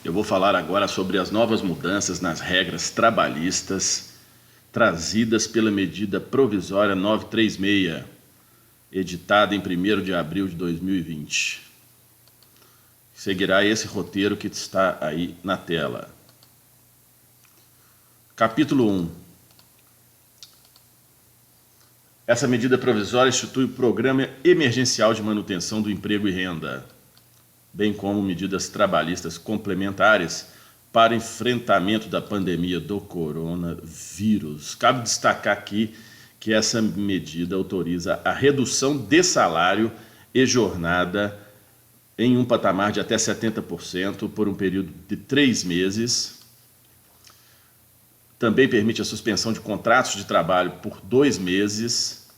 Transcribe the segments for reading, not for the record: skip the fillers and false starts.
Eu vou falar agora sobre as novas mudanças nas regras trabalhistas trazidas pela medida provisória 936, editada em 1º de abril de 2020. Seguirá esse roteiro que está aí na tela. Capítulo 1. Essa medida provisória institui o Programa Emergencial de Manutenção do Emprego e Renda, bem como medidas trabalhistas complementares para enfrentamento da pandemia do coronavírus. Cabe destacar aqui que essa medida autoriza a redução de salário e jornada em um patamar de até 70% por um período de 3 meses. Também permite a suspensão de contratos de trabalho por 2 meses,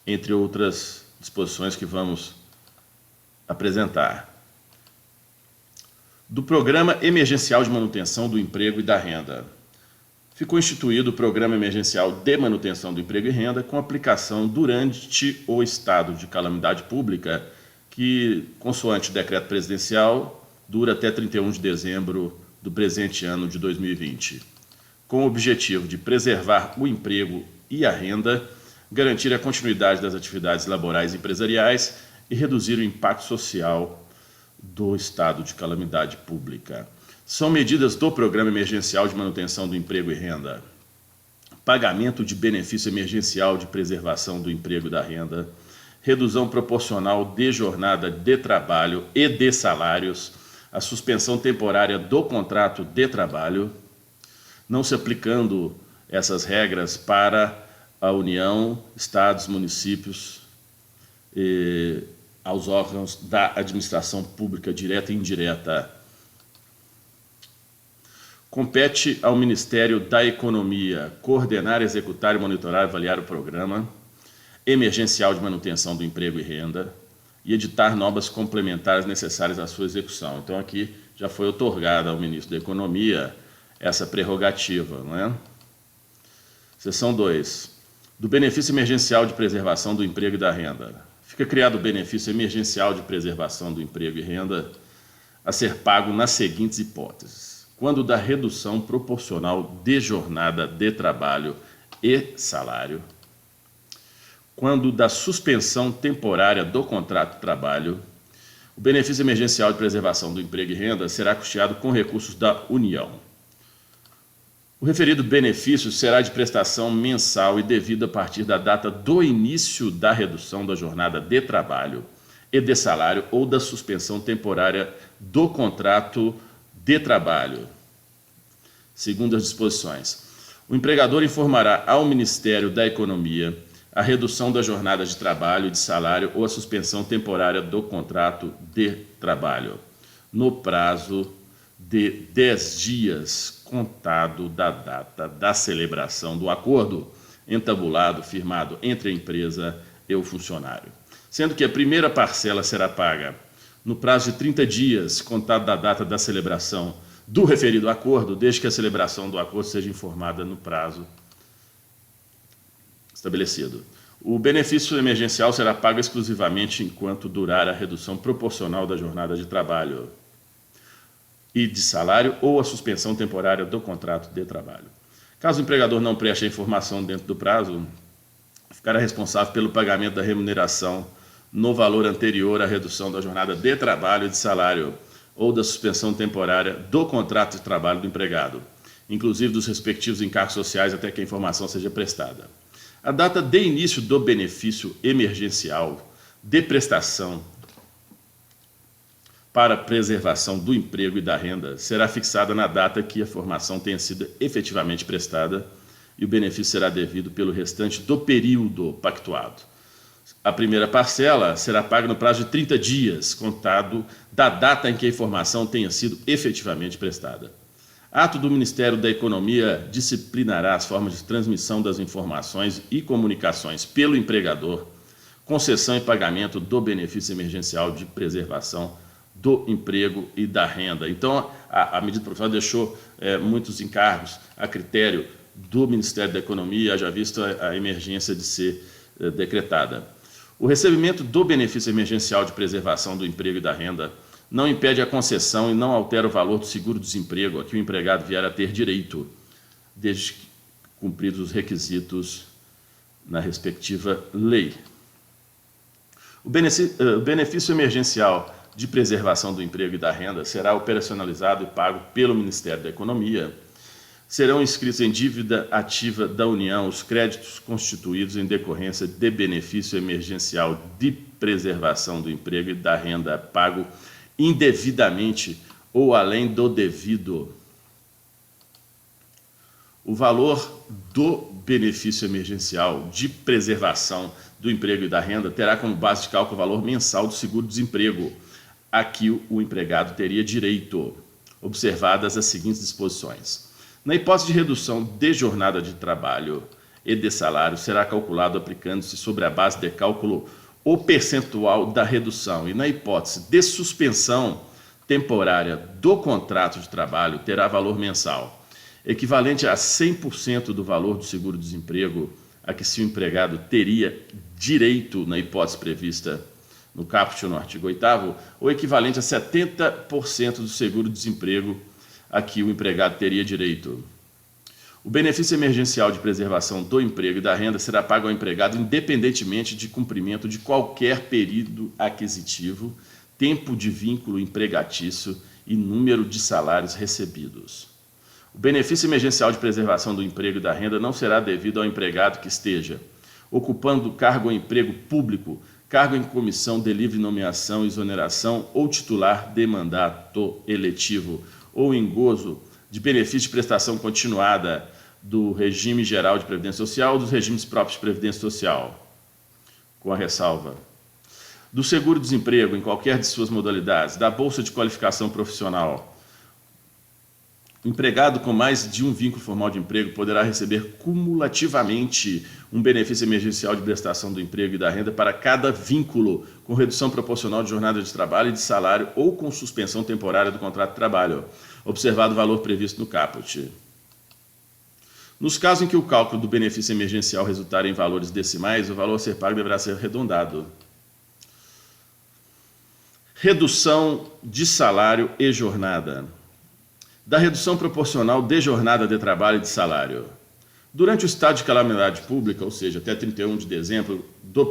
entre outras disposições que vamos apresentar. Do Programa Emergencial de Manutenção do Emprego e da Renda. Ficou instituído o Programa Emergencial de Manutenção do Emprego e Renda com aplicação durante o estado de calamidade pública, que, consoante o decreto presidencial, dura até 31 de dezembro do presente ano de 2020, com o objetivo de preservar o emprego e a renda, garantir a continuidade das atividades laborais e empresariais e reduzir o impacto social do estado de calamidade pública. São medidas do Programa Emergencial de Manutenção do Emprego e Renda: pagamento de benefício emergencial de preservação do emprego e da renda, redução proporcional de jornada de trabalho e de salários, a suspensão temporária do contrato de trabalho, não se aplicando essas regras para a União, estados, municípios e aos órgãos da administração pública direta e indireta. Compete ao Ministério da Economia coordenar, executar, monitorar e avaliar o Programa Emergencial de Manutenção do Emprego e Renda e editar normas complementares necessárias à sua execução. Então aqui já foi otorgada ao Ministro da Economia essa prerrogativa, não é? Seção 2. Do benefício emergencial de preservação do emprego e da renda. Fica criado o benefício emergencial de preservação do emprego e renda a ser pago nas seguintes hipóteses: quando da redução proporcional de jornada de trabalho e salário, quando da suspensão temporária do contrato de trabalho. O benefício emergencial de preservação do emprego e renda será custeado com recursos da União. O referido benefício será de prestação mensal e devido a partir da data do início da redução da jornada de trabalho e de salário ou da suspensão temporária do contrato de trabalho, segundo as disposições. O empregador informará ao Ministério da Economia a redução da jornada de trabalho e de salário ou a suspensão temporária do contrato de trabalho, no prazo de 10 dias contado da data da celebração do acordo entabulado, firmado entre a empresa e o funcionário. Sendo que a primeira parcela será paga no prazo de 30 dias contado da data da celebração do referido acordo, desde que a celebração do acordo seja informada no prazo estabelecido. O benefício emergencial será pago exclusivamente enquanto durar a redução proporcional da jornada de trabalho e de salário ou a suspensão temporária do contrato de trabalho. Caso o empregador não preste a informação dentro do prazo, ficará responsável pelo pagamento da remuneração no valor anterior à redução da jornada de trabalho e de salário ou da suspensão temporária do contrato de trabalho do empregado, inclusive dos respectivos encargos sociais até que a informação seja prestada. A data de início do benefício emergencial de prestação para preservação do emprego e da renda será fixada na data que a formação tenha sido efetivamente prestada e o benefício será devido pelo restante do período pactuado. A primeira parcela será paga no prazo de 30 dias, contado da data em que a informação tenha sido efetivamente prestada. Ato do Ministério da Economia disciplinará as formas de transmissão das informações e comunicações pelo empregador, concessão e pagamento do benefício emergencial de preservação do emprego e da renda. Então, a medida provisória deixou muitos encargos a critério do Ministério da Economia, já visto a emergência de ser decretada. O recebimento do benefício emergencial de preservação do emprego e da renda não impede a concessão e não altera o valor do seguro-desemprego a que o empregado vier a ter direito, desde que cumpridos os requisitos na respectiva lei. O benefício emergencial de preservação do emprego e da renda será operacionalizado e pago pelo Ministério da Economia. Serão inscritos em dívida ativa da União os créditos constituídos em decorrência de benefício emergencial de preservação do emprego e da renda pago indevidamente ou além do devido. O valor do benefício emergencial de preservação do emprego e da renda terá como base de cálculo o valor mensal do seguro-desemprego a que o empregado teria direito, observadas as seguintes disposições. Na hipótese de redução de jornada de trabalho e de salário, será calculado aplicando-se sobre a base de cálculo o percentual da redução, e na hipótese de suspensão temporária do contrato de trabalho, terá valor mensal, equivalente a 100% do valor do seguro-desemprego a que se o empregado teria direito na hipótese prevista no caput no artigo 8º, ou equivalente a 70% do seguro-desemprego a que o empregado teria direito. O benefício emergencial de preservação do emprego e da renda será pago ao empregado independentemente de cumprimento de qualquer período aquisitivo, tempo de vínculo empregatício e número de salários recebidos. O benefício emergencial de preservação do emprego e da renda não será devido ao empregado que esteja ocupando cargo ou emprego público, cargo em comissão de livre nomeação, exoneração ou titular de mandato eletivo, ou em gozo de benefício de prestação continuada do regime geral de previdência social ou dos regimes próprios de previdência social, com a ressalva do seguro-desemprego em qualquer de suas modalidades, da bolsa de qualificação profissional. O empregado com mais de um vínculo formal de emprego poderá receber cumulativamente um benefício emergencial de prestação do emprego e da renda para cada vínculo, com redução proporcional de jornada de trabalho e de salário ou com suspensão temporária do contrato de trabalho, observado o valor previsto no caput. Nos casos em que o cálculo do benefício emergencial resultar em valores decimais, o valor a ser pago deverá ser arredondado. Redução de salário e jornada. Da redução proporcional de jornada de trabalho e de salário. Durante o estado de calamidade pública, ou seja, até 31 de dezembro do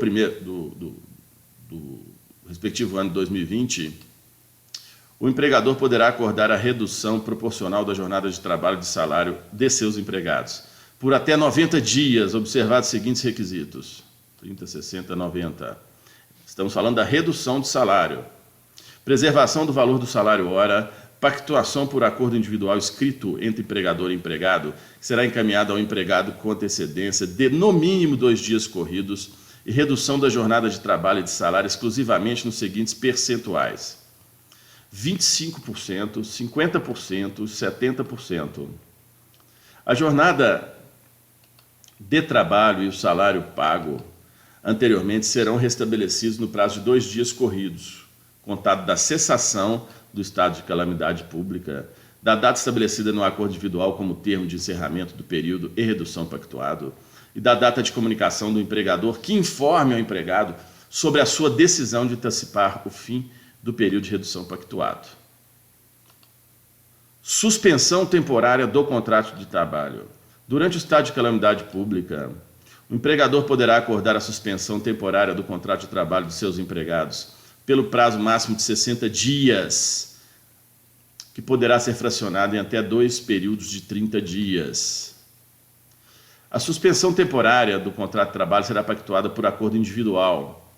respectivo ano de 2020, o empregador poderá acordar a redução proporcional da jornada de trabalho e de salário de seus empregados, por até 90 dias, observados os seguintes requisitos: 30, 60, 90. Estamos falando da redução de salário. Preservação do valor do salário hora, pactuação por acordo individual escrito entre empregador e empregado, que será encaminhado ao empregado com antecedência de, no mínimo, 2 dias corridos, e redução da jornada de trabalho e de salário exclusivamente nos seguintes percentuais: 25%, 50%, 70%. A jornada de trabalho e o salário pago anteriormente serão restabelecidos no prazo de 2 dias corridos, contado da cessação do estado de calamidade pública, da data estabelecida no acordo individual como termo de encerramento do período e redução pactuado, e da data de comunicação do empregador que informe ao empregado sobre a sua decisão de antecipar o fim do período de redução pactuado. Suspensão temporária do contrato de trabalho. Durante o estado de calamidade pública, o empregador poderá acordar a suspensão temporária do contrato de trabalho de seus empregados pelo prazo máximo de 60 dias, que poderá ser fracionado em até 2 períodos de 30 dias. A suspensão temporária do contrato de trabalho será pactuada por acordo individual,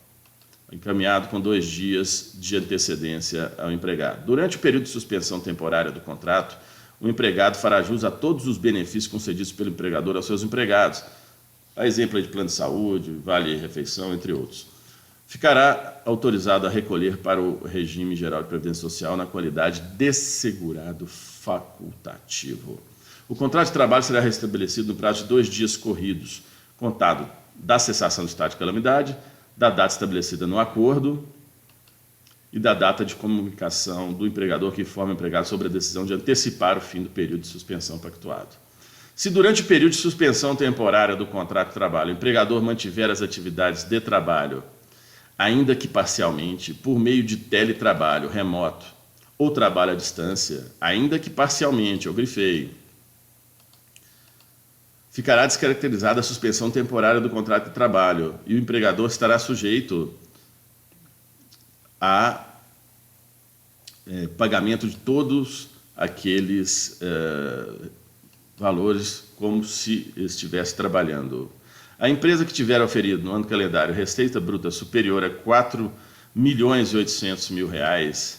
encaminhado com 2 dias de antecedência ao empregado. Durante o período de suspensão temporária do contrato, o empregado fará jus a todos os benefícios concedidos pelo empregador aos seus empregados, a exemplo de plano de saúde, vale-refeição, entre outros. Ficará autorizado a recolher para o regime geral de previdência social na qualidade de segurado facultativo. O contrato de trabalho será restabelecido no prazo de 2 dias corridos, contado da cessação do estado de calamidade, da data estabelecida no acordo e da data de comunicação do empregador que informa o empregado sobre a decisão de antecipar o fim do período de suspensão pactuado. Se durante o período de suspensão temporária do contrato de trabalho, o empregador mantiver as atividades de trabalho, ainda que parcialmente, por meio de teletrabalho remoto ou trabalho à distância, ainda que parcialmente, eu grifei, ficará descaracterizada a suspensão temporária do contrato de trabalho e o empregador estará sujeito a pagamento de todos aqueles valores como se estivesse trabalhando. A empresa que tiver oferido no ano calendário receita bruta superior a R$ 4.800.000,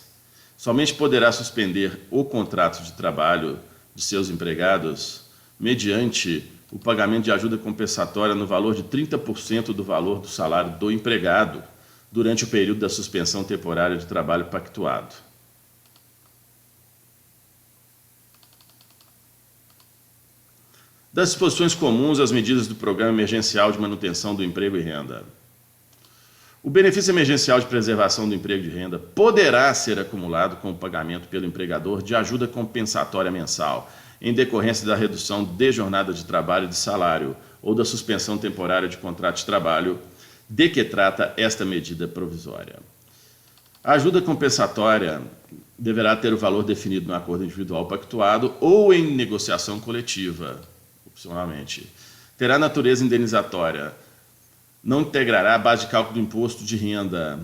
somente poderá suspender o contrato de trabalho de seus empregados mediante o pagamento de ajuda compensatória no valor de 30% do valor do salário do empregado durante o período da suspensão temporária de trabalho pactuado. Das disposições comuns às medidas do Programa Emergencial de Manutenção do Emprego e Renda. O benefício emergencial de preservação do emprego e renda poderá ser acumulado com o pagamento pelo empregador de ajuda compensatória mensal, em decorrência da redução de jornada de trabalho e de salário ou da suspensão temporária de contrato de trabalho, de que trata esta medida provisória. A ajuda compensatória deverá ter o valor definido no acordo individual pactuado ou em negociação coletiva, opcionalmente. Terá natureza indenizatória. Não integrará a base de cálculo do imposto de renda.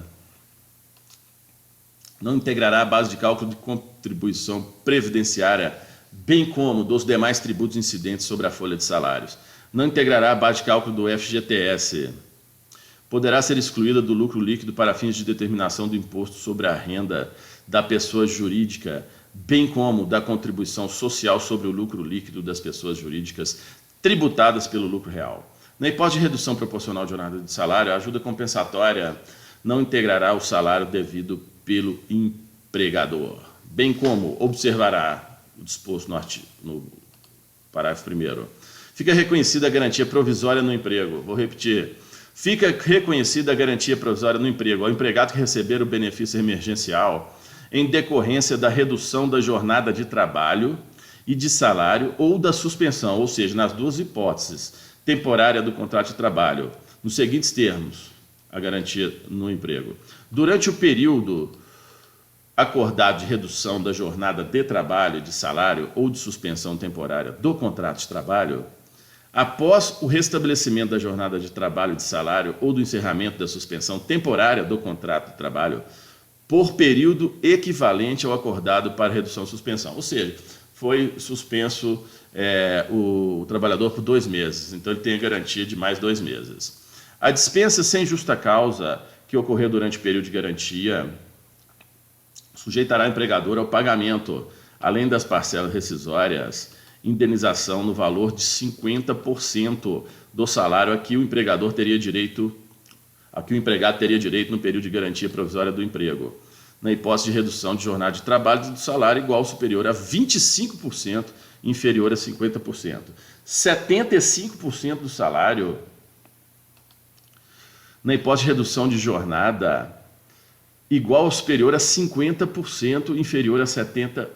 Não integrará a base de cálculo de contribuição previdenciária, bem como dos demais tributos incidentes sobre a folha de salários. Não integrará a base de cálculo do FGTS. Poderá ser excluída do lucro líquido para fins de determinação do imposto sobre a renda da pessoa jurídica, bem como da contribuição social sobre o lucro líquido das pessoas jurídicas tributadas pelo lucro real. Na hipótese de redução proporcional de jornada de salário, a ajuda compensatória não integrará o salário devido pelo empregador, bem como observará o disposto no parágrafo 1º. Fica reconhecida a garantia provisória no emprego. Vou repetir. Fica reconhecida a garantia provisória no emprego ao empregado que receber o benefício emergencial em decorrência da redução da jornada de trabalho e de salário ou da suspensão, ou seja, nas duas hipóteses, temporária do contrato de trabalho, nos seguintes termos, a garantia no emprego. Durante o período acordado de redução da jornada de trabalho, de salário ou de suspensão temporária do contrato de trabalho, após o restabelecimento da jornada de trabalho, de salário ou do encerramento da suspensão temporária do contrato de trabalho, por período equivalente ao acordado para redução ou suspensão. Ou seja, foi suspenso o trabalhador por 2 meses, então ele tem a garantia de mais 2 meses. A dispensa sem justa causa que ocorreu durante o período de garantia sujeitará o empregador ao pagamento, além das parcelas rescisórias, indenização no valor de 50% do salário a que o empregado teria direito no período de garantia provisória do emprego, na hipótese de redução de jornada de trabalho do salário igual ou superior a 25%, inferior a 50%. 75% do salário na hipótese de redução de jornada igual ou superior a 50%, inferior a 70%.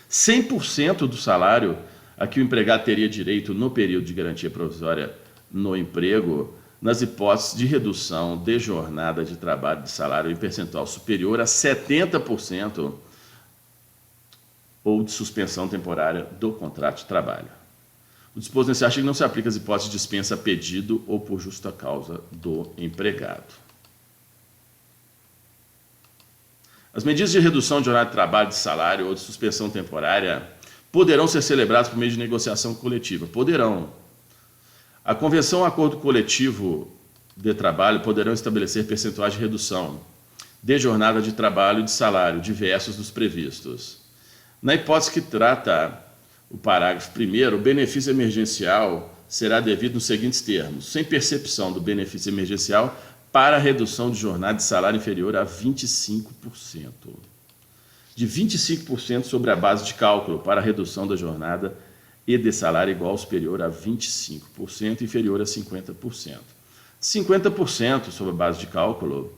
100% do salário a que o empregado teria direito no período de garantia provisória no emprego, nas hipóteses de redução de jornada de trabalho de salário em percentual superior a 70% ou de suspensão temporária do contrato de trabalho. O disposto nesse artigo não se aplica às hipóteses de dispensa a pedido ou por justa causa do empregado. As medidas de redução de jornada de trabalho, de salário ou de suspensão temporária poderão ser celebradas por meio de negociação coletiva. Poderão. A convenção ou acordo coletivo de trabalho poderão estabelecer percentuais de redução de jornada de trabalho e de salário diversos dos previstos. Na hipótese que trata o parágrafo 1º, o benefício emergencial será devido nos seguintes termos: sem percepção do benefício emergencial para a redução de jornada de salário inferior a 25%. De 25% sobre a base de cálculo para a redução da jornada e de salário igual ou superior a 25%, inferior a 50%. 50% sobre a base de cálculo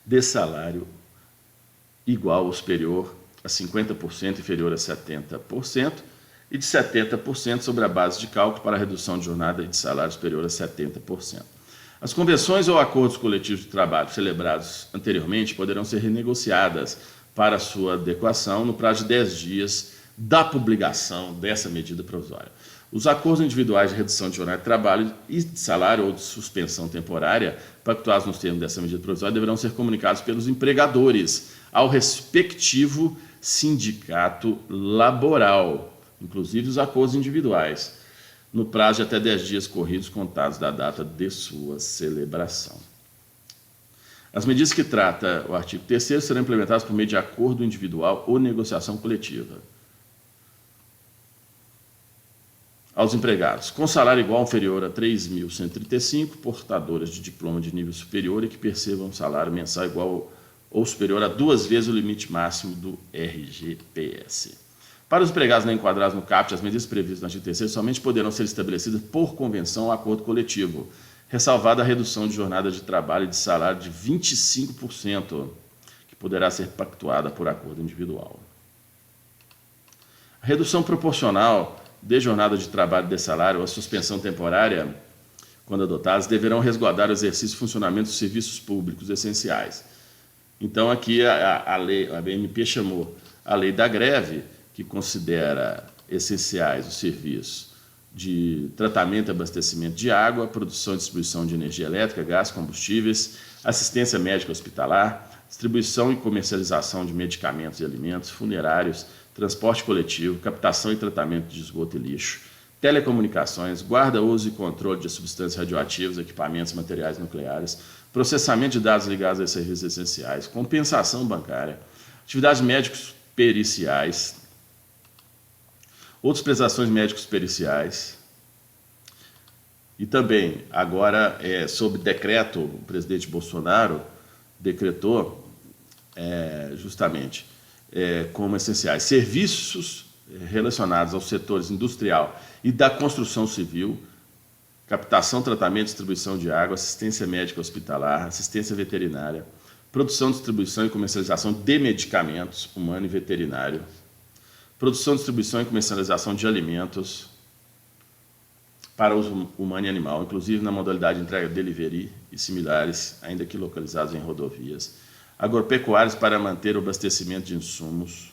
de salário igual ou superior a 50%, inferior a 70%, e de 70% sobre a base de cálculo para a redução de jornada e de salário superior a 70%. As convenções ou acordos coletivos de trabalho celebrados anteriormente poderão ser renegociadas para sua adequação no prazo de 10 dias da publicação dessa medida provisória. Os acordos individuais de redução de jornada de trabalho e de salário ou de suspensão temporária, pactuados nos termos dessa medida provisória, deverão ser comunicados pelos empregadores ao respectivo sindicato laboral, inclusive os acordos individuais, no prazo de até 10 dias corridos contados da data de sua celebração. As medidas que trata o artigo 3º serão implementadas por meio de acordo individual ou negociação coletiva. Aos empregados, com salário igual ou inferior a 3.135, portadores de diploma de nível superior e que percebam um salário mensal igual ou superior a 2 vezes o limite máximo do RGPS. Para os empregados não enquadrados no CAPT, as medidas previstas no artigo 3º somente poderão ser estabelecidas por convenção ou acordo coletivo, ressalvada a redução de jornada de trabalho e de salário de 25%, que poderá ser pactuada por acordo individual. A redução proporcional de jornada de trabalho e de salário ou a suspensão temporária, quando adotadas, deverão resguardar o exercício e funcionamento dos serviços públicos essenciais. Então, aqui a BNP chamou a lei da greve, que considera essenciais os serviços de tratamento e abastecimento de água, produção e distribuição de energia elétrica, gás, combustíveis, assistência médica hospitalar, distribuição e comercialização de medicamentos e alimentos, funerários, transporte coletivo, captação e tratamento de esgoto e lixo, telecomunicações, guarda, uso e controle de substâncias radioativas, equipamentos e materiais nucleares, processamento de dados ligados a serviços essenciais, compensação bancária, atividades médicos periciais, outras prestações médicos periciais, e também, agora, sob decreto, o presidente Bolsonaro decretou justamente como essenciais serviços relacionados aos setores industrial e da construção civil, captação, tratamento e distribuição de água, assistência médica hospitalar, assistência veterinária, produção, distribuição e comercialização de medicamentos humano e veterinário, produção, distribuição e comercialização de alimentos para uso humano e animal, inclusive na modalidade de entrega delivery e similares, ainda que localizados em rodovias, agropecuários para manter o abastecimento de insumos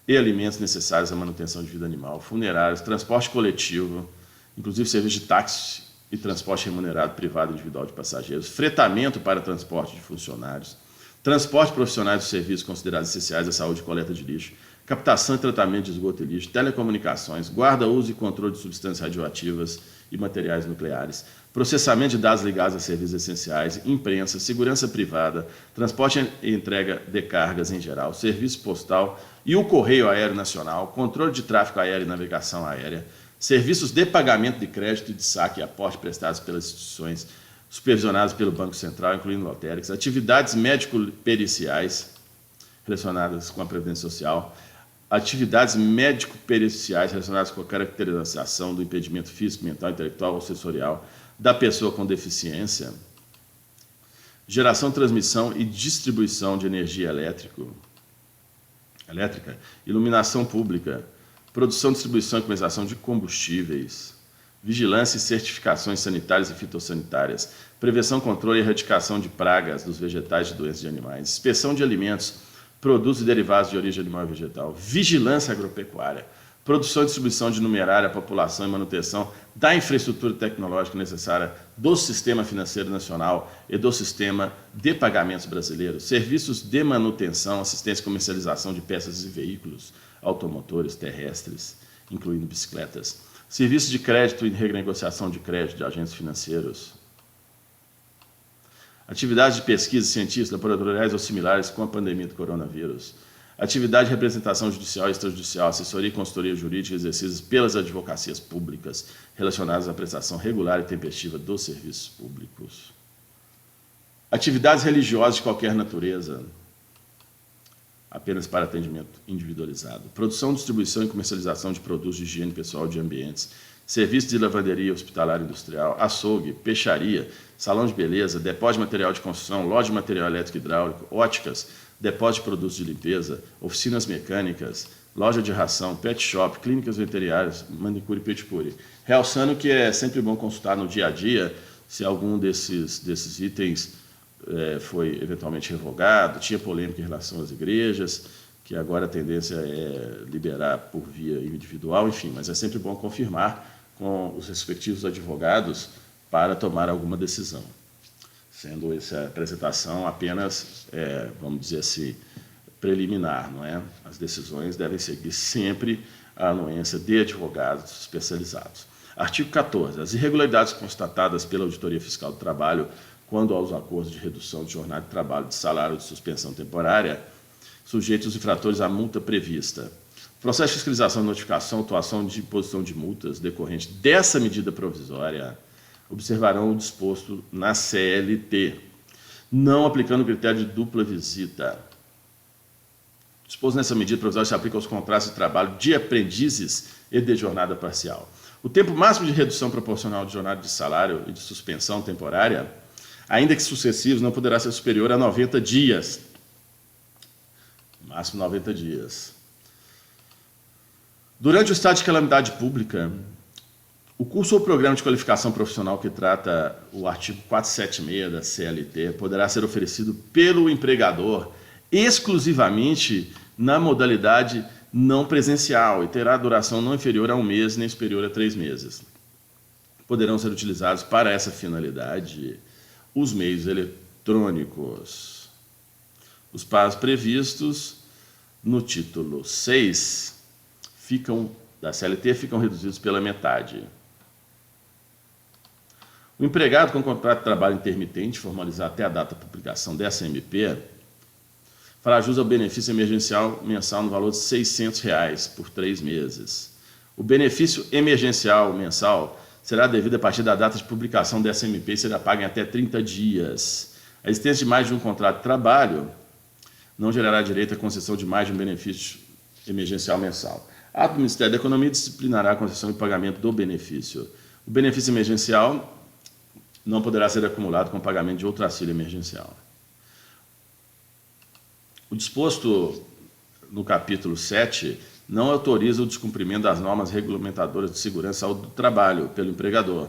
e alimentos necessários à manutenção de vida animal, funerários, transporte coletivo, inclusive serviço de táxi e transporte remunerado privado individual de passageiros, fretamento para transporte de funcionários, transporte profissionais de serviços considerados essenciais à saúde e coleta de lixo, captação e tratamento de esgoto e lixo, telecomunicações, guarda, uso e controle de substâncias radioativas e materiais nucleares, processamento de dados ligados a serviços essenciais, imprensa, segurança privada, transporte e entrega de cargas em geral, serviço postal e o Correio Aéreo Nacional, controle de tráfego aéreo e navegação aérea, serviços de pagamento de crédito e de saque e aporte prestados pelas instituições supervisionadas pelo Banco Central, incluindo lotéricas, atividades médico-periciais relacionadas com a Previdência Social, atividades médico-periciais relacionadas com a caracterização do impedimento físico, mental, intelectual ou sensorial da pessoa com deficiência, geração, transmissão e distribuição de energia elétrica, iluminação pública, produção, distribuição e comercialização de combustíveis, vigilância e certificações sanitárias e fitossanitárias, prevenção, controle e erradicação de pragas dos vegetais e de doenças de animais, inspeção de alimentos, produtos e derivados de origem animal e vegetal, vigilância agropecuária, produção e distribuição de numerária, população e manutenção da infraestrutura tecnológica necessária do Sistema Financeiro Nacional e do Sistema de Pagamentos Brasileiro, serviços de manutenção, assistência e comercialização de peças e veículos automotores terrestres, incluindo bicicletas, serviços de crédito e renegociação de crédito de agentes financeiros, atividades de pesquisa científica, laboratoriais ou similares com a pandemia do coronavírus, atividade de representação judicial e extrajudicial, assessoria e consultoria jurídica exercidas pelas advocacias públicas relacionadas à prestação regular e tempestiva dos serviços públicos, atividades religiosas de qualquer natureza, apenas para atendimento individualizado, produção, distribuição e comercialização de produtos de higiene pessoal de ambientes, serviço de lavanderia hospitalar industrial, açougue, peixaria, salão de beleza, depósito de material de construção, loja de material elétrico e hidráulico, óticas, depósito de produtos de limpeza, oficinas mecânicas, loja de ração, pet shop, clínicas veterinárias, manicure e pedicure. Realçando que é sempre bom consultar no dia a dia se algum desses itens foi eventualmente revogado, tinha polêmica em relação às igrejas, que agora a tendência é liberar por via individual, enfim, mas é sempre bom confirmar com os respectivos advogados para tomar alguma decisão. Sendo essa apresentação apenas, vamos dizer assim, preliminar, não é? As decisões devem seguir sempre a anuência de advogados especializados. Artigo 14. As irregularidades constatadas pela Auditoria Fiscal do Trabalho quando aos acordos de redução de jornada de trabalho, de salário ou de suspensão temporária, sujeitos os infratores à multa prevista. O processo de fiscalização e notificação, atuação de imposição de multas decorrente dessa medida provisória observarão o disposto na CLT, não aplicando o critério de dupla visita. O disposto nessa medida provisória se aplica aos contratos de trabalho de aprendizes e de jornada parcial. O tempo máximo de redução proporcional de jornada de salário e de suspensão temporária, ainda que sucessivos, não poderá ser superior a 90 dias. Máximo 90 dias. Durante o estado de calamidade pública, o curso ou programa de qualificação profissional que trata o artigo 476 da CLT poderá ser oferecido pelo empregador exclusivamente na modalidade não presencial e terá duração não inferior a 1 mês nem superior a 3 meses. Poderão ser utilizados para essa finalidade os meios eletrônicos. Os prazos previstos no título 6 da CLT ficam reduzidos pela metade. O empregado com contrato de trabalho intermitente, formalizado até a data da publicação dessa MP, fará jus ao benefício emergencial mensal no valor de R$ 600 por 3 meses. O benefício emergencial mensal será devido a partir da data de publicação dessa MP e será pago em até 30 dias. A existência de mais de um contrato de trabalho não gerará direito à concessão de mais de um benefício emergencial mensal. Ato do Ministério da Economia disciplinará a concessão e pagamento do benefício. O benefício emergencial não poderá ser acumulado com o pagamento de outro auxílio emergencial. O disposto no capítulo 7 não autoriza o descumprimento das normas regulamentadoras de segurança e saúde do trabalho pelo empregador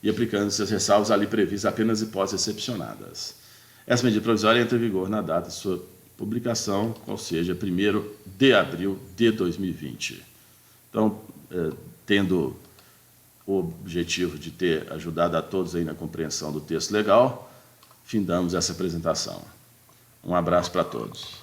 e aplicando-se as ressalvas ali previstas apenas hipóteses excepcionadas. Essa medida provisória entra em vigor na data de sua publicação, ou seja, 1º de abril de 2020. Então, tendo o objetivo de ter ajudado a todos aí na compreensão do texto legal, findamos essa apresentação. Um abraço para todos.